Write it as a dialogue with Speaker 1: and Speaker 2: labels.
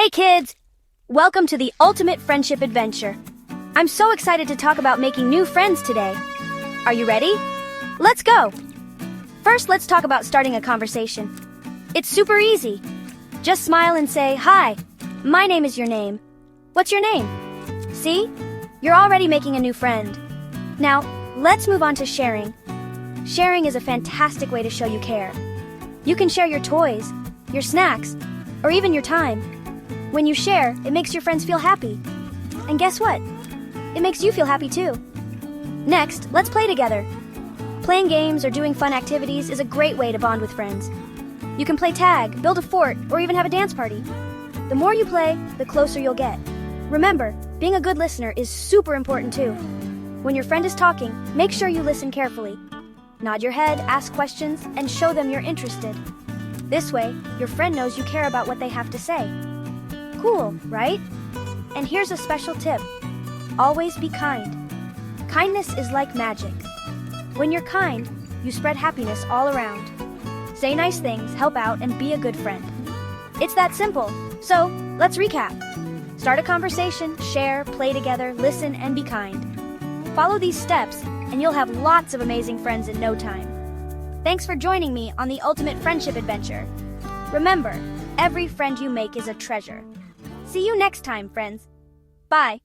Speaker 1: Hey kids! Welcome to the ultimate friendship adventure. I'm so excited to talk about making new friends today. Are you ready? Let's go! First, let's talk about starting a conversation. It's super easy. Just smile and say, "Hi, my name is your name. What's your name?" See? You're already making a new friend. Now, let's move on to sharing. Sharing is a fantastic way to show you care. You can share your toys, your snacks, or even your time. When you share, it makes your friends feel happy. And guess what? It makes you feel happy too. Next, let's play together. Playing games or doing fun activities is a great way to bond with friends. You can play tag, build a fort, or even have a dance party. The more you play, the closer you'll get. Remember, being a good listener is super important too. When your friend is talking, make sure you listen carefully. Nod your head, ask questions, and show them you're interested. This way, your friend knows you care about what they have to say. Cool, right? And here's a special tip. Always be kind. Kindness is like magic. When you're kind, you spread happiness all around. Say nice things, help out, and be a good friend. It's that simple. So, let's recap. Start a conversation, share, play together, listen, and be kind. Follow these steps, and you'll have lots of amazing friends in no time. Thanks for joining me on the ultimate friendship adventure. Remember, every friend you make is a treasure. See you next time, friends. Bye.